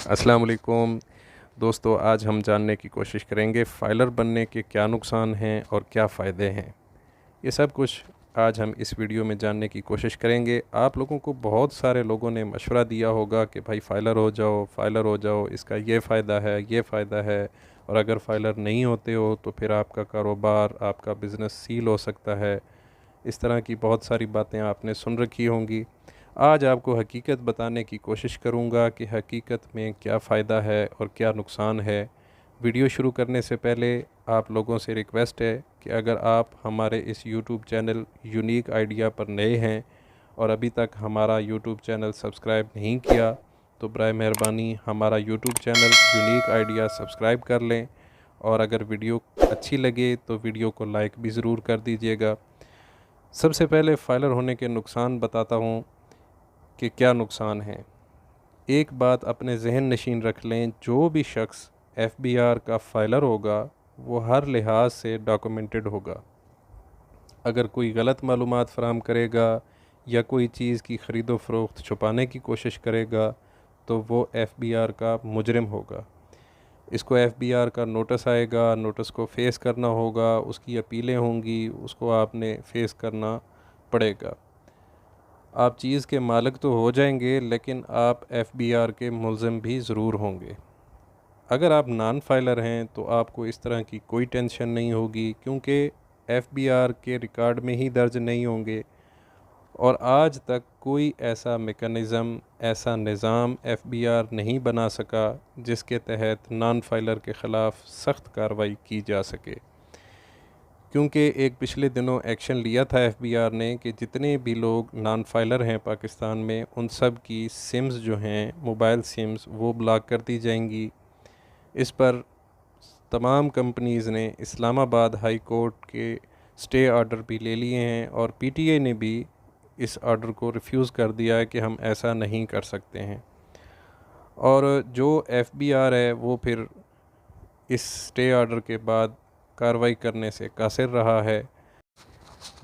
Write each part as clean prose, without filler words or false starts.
अस्सलाम वालेकुम दोस्तों, आज हम जानने की कोशिश करेंगे फाइलर बनने के क्या नुकसान हैं और क्या फ़ायदे हैं। ये सब कुछ आज हम इस वीडियो में जानने की कोशिश करेंगे। आप लोगों को बहुत सारे लोगों ने मशवरा दिया होगा कि भाई फ़ाइलर हो जाओ, इसका ये फ़ायदा है, ये फ़ायदा है। और अगर फ़ाइलर नहीं होते हो तो फिर आपका कारोबार, आपका बिज़नेस सील हो सकता है। इस तरह की बहुत सारी बातें आपने सुन रखी होंगी। आज आपको हकीकत बताने की कोशिश करूँगा कि हकीकत में क्या फ़ायदा है और क्या नुकसान है। वीडियो शुरू करने से पहले आप लोगों से रिक्वेस्ट है कि अगर आप हमारे इस यूट्यूब चैनल यूनिक आइडिया पर नए हैं और अभी तक हमारा यूट्यूब चैनल सब्सक्राइब नहीं किया तो बराए मेहरबानी हमारा YouTube channel unique idea subscribe कर लें। और अगर वीडियो अच्छी लगे तो वीडियो को लाइक भी ज़रूर कर दीजिएगा। सबसे पहले फाइलर होने के नुकसान बताता हूँ कि क्या नुकसान हैं। एक बात अपने जहन नशीन रख लें, जो भी शख्स एफबीआर का फाइलर होगा वो हर लिहाज से डॉक्यूमेंटेड होगा। अगर कोई गलत मालूमात फ़राहम करेगा या कोई चीज़ की ख़रीदो फ़रोख्त छुपाने की कोशिश करेगा तो वो एफबीआर का मुजरिम होगा। इसको एफबीआर का नोटिस आएगा, नोटिस को फ़ेस करना होगा, उसकी अपीलें होंगी, उसको आपने फ़ेस करना पड़ेगा। आप चीज़ के मालिक तो हो जाएंगे लेकिन आप एफबीआर के मुलज़िम भी ज़रूर होंगे। अगर आप नॉन फाइलर हैं तो आपको इस तरह की कोई टेंशन नहीं होगी, क्योंकि एफबीआर के रिकॉर्ड में ही दर्ज नहीं होंगे। और आज तक कोई ऐसा मेकनिज़म, ऐसा निज़ाम एफबीआर नहीं बना सका जिसके तहत नॉन फाइलर के ख़िलाफ़ सख्त कार्रवाई की जा सके। क्योंकि एक पिछले दिनों एक्शन लिया था एफबीआर ने कि जितने भी लोग नॉन फाइलर हैं पाकिस्तान में, उन सब की सिम्स जो हैं, मोबाइल सिम्स, वो ब्लॉक कर दी जाएंगी। इस पर तमाम कंपनीज़ ने इस्लामाबाद हाई कोर्ट के स्टे ऑर्डर भी ले लिए हैं और पीटीए ने भी इस ऑर्डर को रिफ्यूज़ कर दिया है कि हम ऐसा नहीं कर सकते हैं। और जो एफबीआर है वो फिर इस स्टे ऑर्डर के बाद कार्रवाई करने से कासिर रहा है।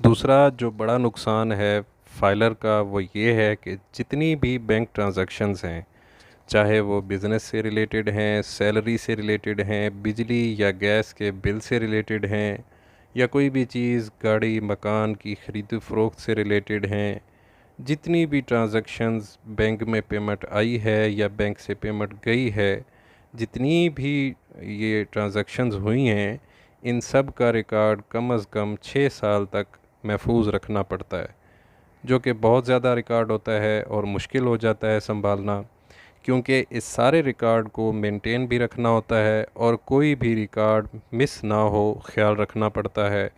दूसरा जो बड़ा नुकसान है फाइलर का वो ये है कि जितनी भी बैंक ट्रांजैक्शंस हैं, चाहे वो बिज़नेस से रिलेटेड हैं, सैलरी से रिलेटेड हैं, बिजली या गैस के बिल से रिलेटेड हैं, या कोई भी चीज़ गाड़ी मकान की ख़रीद फ़रोख्त से रिलेटेड हैं, जितनी भी ट्रांजैक्शंस बैंक में पेमेंट आई है या बैंक से पेमेंट गई है, जितनी भी ये ट्रांजैक्शंस हुई हैं, इन सब का रिकॉर्ड कम अज़ कम 6 साल तक महफूज रखना पड़ता है, जो कि बहुत ज़्यादा रिकॉर्ड होता है और मुश्किल हो जाता है संभालना। क्योंकि इस सारे रिकॉर्ड को मेंटेन भी रखना होता है और कोई भी रिकॉर्ड मिस ना हो ख्याल रखना पड़ता है।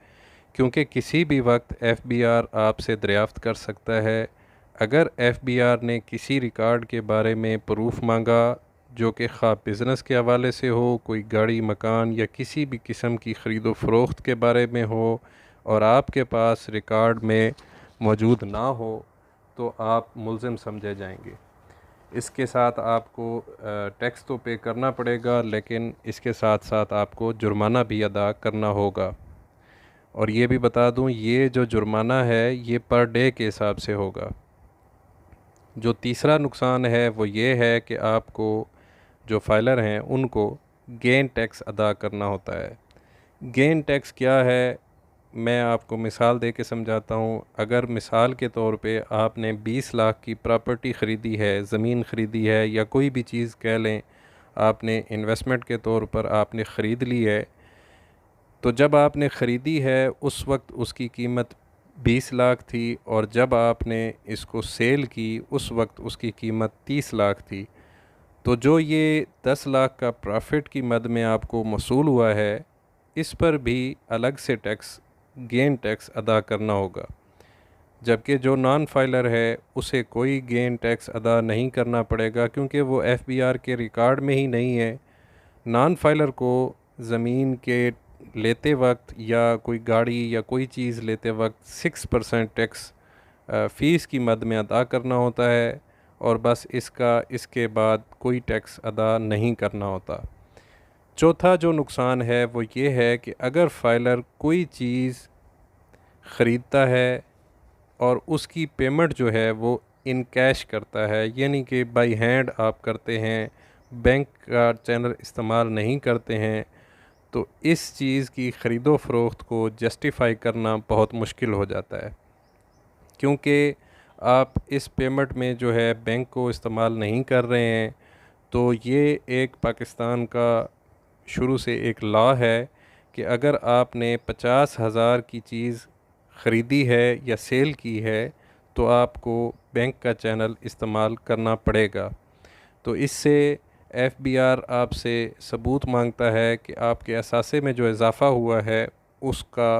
क्योंकि किसी भी वक्त एफबीआर आपसे दरियाफ़्त कर सकता है। अगर एफबीआर ने किसी रिकॉर्ड के बारे में प्रूफ मांगा, जो कि ख़्वाह बिज़नेस के हवाले से हो, कोई गाड़ी मकान या किसी भी किस्म की ख़रीदो फ़रोख्त के बारे में हो, और आपके पास रिकॉर्ड में मौजूद ना हो, तो आप मुलज़िम समझे जाएंगे। इसके साथ आपको टैक्स तो पे करना पड़ेगा, लेकिन इसके साथ साथ आपको जुर्माना भी अदा करना होगा। और ये भी बता दूं, ये जो जुर्माना है ये पर डे के हिसाब से होगा। जो तीसरा नुकसान है वो ये है कि आपको, जो फाइलर हैं, उनको गेन टैक्स अदा करना होता है। गेन टैक्स क्या है, मैं आपको मिसाल दे के समझाता हूँ। अगर मिसाल के तौर पे आपने 20 लाख की प्रॉपर्टी ख़रीदी है, ज़मीन ख़रीदी है, या कोई भी चीज़ कह लें, आपने इन्वेस्टमेंट के तौर पर आपने ख़रीद ली है, तो जब आपने ख़रीदी है उस वक्त उसकी कीमत 20 लाख थी, और जब आपने इसको सेल की उस वक्त उसकी कीमत 30 लाख थी। तो जो ये 10 लाख का प्रॉफिट की मद में आपको मसूल हुआ है, इस पर भी अलग से टैक्स, गेन टैक्स अदा करना होगा। जबकि जो नॉन फाइलर है उसे कोई गेन टैक्स अदा नहीं करना पड़ेगा, क्योंकि वो एफबीआर के रिकॉर्ड में ही नहीं है। नॉन फाइलर को ज़मीन के लेते वक्त या कोई गाड़ी या कोई चीज़ लेते वक्त 6% टैक्स फ़ीस की मद में अदा करना होता है, और बस इसके बाद कोई टैक्स अदा नहीं करना होता। चौथा जो नुकसान है वो ये है कि अगर फाइलर कोई चीज़ ख़रीदता है और उसकी पेमेंट जो है वो इन कैश करता है, यानी कि बाई हैंड आप करते हैं, बैंक का चैनल इस्तेमाल नहीं करते हैं तो इस चीज़ की ख़रीदो फ़रोख्त को जस्टिफ़ाई करना बहुत मुश्किल हो जाता है, क्योंकि आप इस पेमेंट में जो है बैंक को इस्तेमाल नहीं कर रहे हैं। तो ये एक पाकिस्तान का शुरू से एक लॉ है कि अगर आपने 50,000 की चीज़ ख़रीदी है या सेल की है तो आपको बैंक का चैनल इस्तेमाल करना पड़ेगा। तो इससे एफबीआर आपसे सबूत मांगता है कि आपके असासे में जो इजाफ़ा हुआ है उसका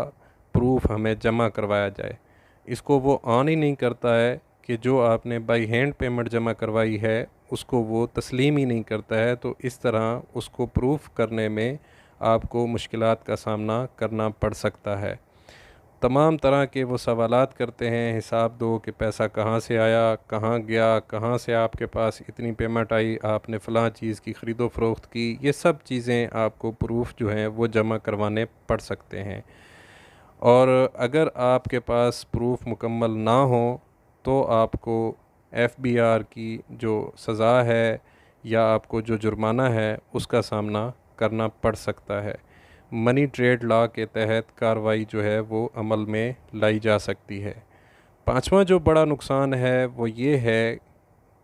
प्रूफ हमें जमा करवाया जाए। इसको वो ऑन ही नहीं करता है कि जो आपने बाई हैंड पेमेंट जमा करवाई है उसको वो तस्लीम ही नहीं करता है। तो इस तरह उसको प्रूफ करने में आपको मुश्किलात का सामना करना पड़ सकता है। तमाम तरह के वो सवालात करते हैं, हिसाब दो कि पैसा कहाँ से आया, कहाँ गया, कहाँ से आपके पास इतनी पेमेंट आई, आपने फ़लाँ चीज़ की ख़रीदो फ़रोख्त की। ये सब चीज़ें आपको प्रूफ जो हैं वो जमा करवाने पड़ सकते हैं। और अगर आपके पास प्रूफ मुकम्मल ना हो तो आपको एफबीआर की जो सज़ा है या आपको जो जुर्माना है उसका सामना करना पड़ सकता है। मनी ट्रेड लॉ के तहत कार्रवाई जो है वो अमल में लाई जा सकती है। पांचवा जो बड़ा नुकसान है वो ये है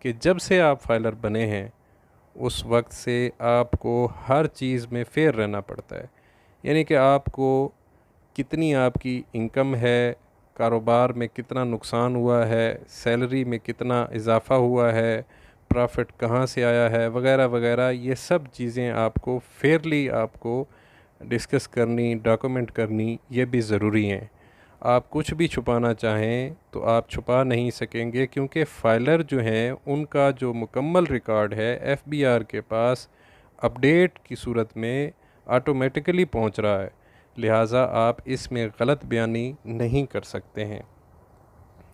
कि जब से आप फाइलर बने हैं उस वक्त से आपको हर चीज़ में फेयर रहना पड़ता है। यानी कि आपको कितनी आपकी इनकम है, कारोबार में कितना नुकसान हुआ है, सैलरी में कितना इजाफ़ा हुआ है, प्रॉफिट कहाँ से आया है, वगैरह वगैरह, ये सब चीज़ें आपको फेयरली आपको डिस्कस करनी, डॉक्यूमेंट करनी, ये भी ज़रूरी हैं। आप कुछ भी छुपाना चाहें तो आप छुपा नहीं सकेंगे, क्योंकि फाइलर जो हैं उनका जो मुकम्मल रिकॉर्ड है एफबीआर के पास अपडेट की सूरत में ऑटोमेटिकली पहुंच रहा है। लिहाजा आप इसमें गलत बयानी नहीं कर सकते हैं।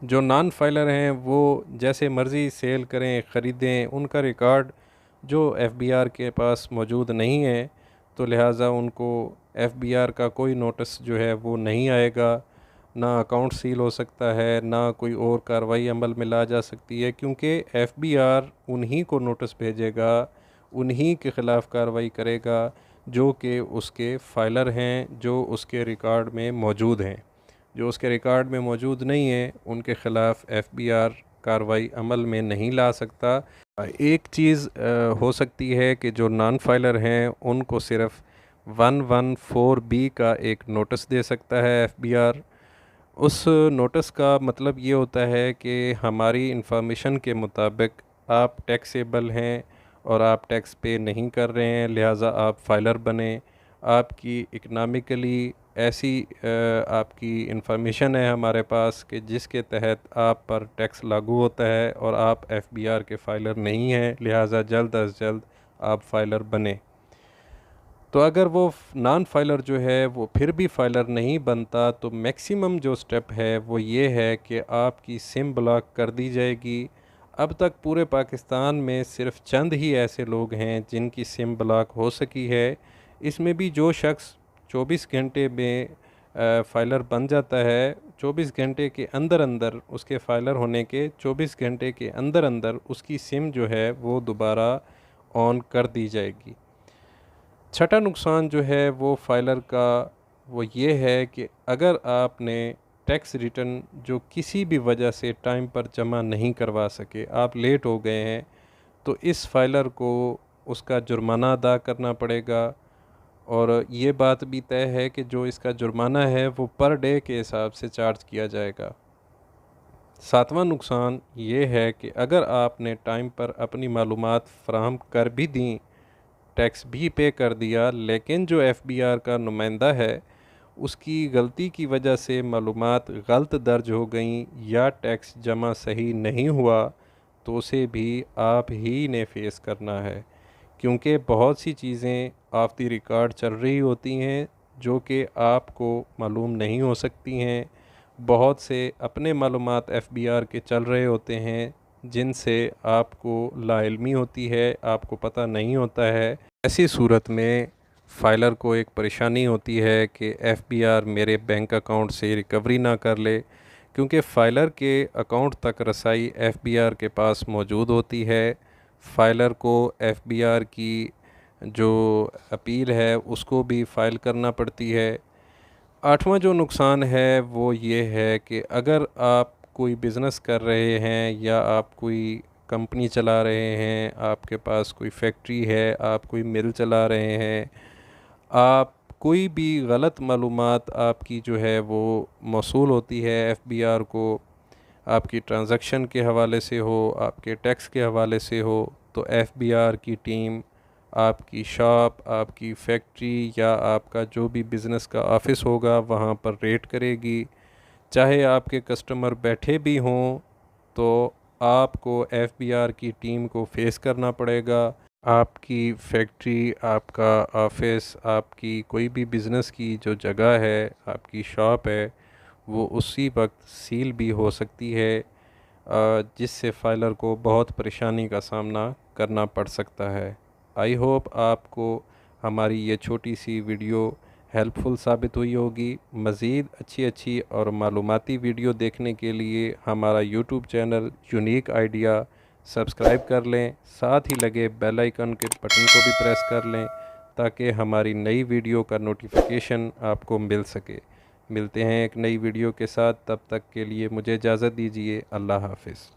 जो नॉन फाइलर हैं वो जैसे मर्ज़ी सेल करें, ख़रीदें, उनका रिकॉर्ड जो एफबीआर के पास मौजूद नहीं है, तो लिहाजा उनको एफबीआर का कोई नोटिस जो है वो नहीं आएगा। ना अकाउंट सील हो सकता है, ना कोई और कार्रवाई अमल में ला जा सकती है, क्योंकि एफबीआर उन्हीं को नोटिस भेजेगा, उन्हीं के ख़िलाफ़ कार्रवाई करेगा जो कि उसके फाइलर हैं, जो उसके रिकॉर्ड में मौजूद हैं। जो उसके रिकॉर्ड में मौजूद नहीं है उनके ख़िलाफ़ एफबीआर कार्रवाई अमल में नहीं ला सकता। एक चीज़ हो सकती है कि जो नॉन फाइलर हैं उनको सिर्फ़ 114B का एक नोटिस दे सकता है एफबीआर। उस नोटिस का मतलब ये होता है कि हमारी इंफॉर्मेशन के मुताबिक आप टैक्सेबल हैं और आप टैक्स पे नहीं कर रहे हैं, लिहाजा आप फाइलर बने। आपकी इकनॉमिकली ऐसी आपकी इंफॉर्मेशन है हमारे पास कि जिसके तहत आप पर टैक्स लागू होता है और आप एफबीआर के फाइलर नहीं हैं, लिहाजा जल्द अज जल्द आप फाइलर बने। तो अगर वो नॉन फाइलर जो है वो फिर भी फाइलर नहीं बनता तो मैक्सिमम जो स्टेप है वो ये है कि आपकी सिम ब्लॉक कर दी जाएगी। अब तक पूरे पाकिस्तान में सिर्फ चंद ही ऐसे लोग हैं जिनकी सिम ब्लॉक हो सकी है। इसमें भी जो शख्स 24 घंटे में फाइलर बन जाता है, 24 घंटे के अंदर अंदर उसके फाइलर होने के 24 घंटे के अंदर अंदर उसकी सिम जो है वो दोबारा ऑन कर दी जाएगी। छठा नुकसान जो है वो फाइलर का वो ये है कि अगर आपने टैक्स रिटर्न जो किसी भी वजह से टाइम पर जमा नहीं करवा सके, आप लेट हो गए हैं, तो इस फाइलर को उसका जुर्माना अदा करना पड़ेगा। और ये बात भी तय है कि जो इसका जुर्माना है वो पर डे के हिसाब से चार्ज किया जाएगा। सातवां नुकसान ये है कि अगर आपने टाइम पर अपनी मालूमात फ़राहम कर भी दी, टैक्स भी पे कर दिया, लेकिन जो एफबीआर का नुमाइंदा है उसकी गलती की वजह से मालूमात गलत दर्ज हो गई या टैक्स जमा सही नहीं हुआ, तो उसे भी आप ही ने फेस करना है। क्योंकि बहुत सी चीज़ें ऑफ द रिकॉर्ड चल रही होती हैं जो कि आपको मालूम नहीं हो सकती हैं। बहुत से अपने मालूमात एफबीआर के चल रहे होते हैं जिनसे आपको लाइल्मी होती है, आपको पता नहीं होता है। ऐसी सूरत में फ़ाइलर को एक परेशानी होती है कि एफबीआर मेरे बैंक अकाउंट से रिकवरी ना कर ले, क्योंकि फ़ाइलर के अकाउंट तक रसाई एफबीआर के पास मौजूद होती है। फाइलर को एफबीआर की जो अपील है उसको भी फ़ाइल करना पड़ती है। आठवां जो नुकसान है वो ये है कि अगर आप कोई बिज़नेस कर रहे हैं या आप कोई कंपनी चला रहे हैं, आपके पास कोई फैक्ट्री है, आप कोई मिल चला रहे हैं, आप कोई भी गलत मालूमात आपकी जो है वो मौसूल होती है एफबीआर को, आपकी ट्रांजैक्शन के हवाले से हो, आपके टैक्स के हवाले से हो, तो एफबीआर की टीम आपकी शॉप, आपकी फैक्ट्री या आपका जो भी बिज़नेस का ऑफ़िस होगा वहाँ पर रेड करेगी। चाहे आपके कस्टमर बैठे भी हों तो आपको एफबीआर की टीम को फेस करना पड़ेगा। आपकी फैक्ट्री, आपका ऑफ़िस, आपकी कोई भी बिज़नेस की जो जगह है, आपकी शॉप है, वो उसी वक्त सील भी हो सकती है, जिससे फाइलर को बहुत परेशानी का सामना करना पड़ सकता है। आई होप आपको हमारी ये छोटी सी वीडियो हेल्पफुल साबित हुई होगी। मज़ीद अच्छी अच्छी और मालूमाती वीडियो देखने के लिए हमारा YouTube channel unique idea subscribe कर लें, साथ ही लगे बेल आइकन के बटन को भी प्रेस कर लें ताकि हमारी नई वीडियो का नोटिफिकेशन आपको मिल सके। मिलते हैं एक नई वीडियो के साथ, तब तक के लिए मुझे इजाज़त दीजिए। अल्लाह हाफ़िज़।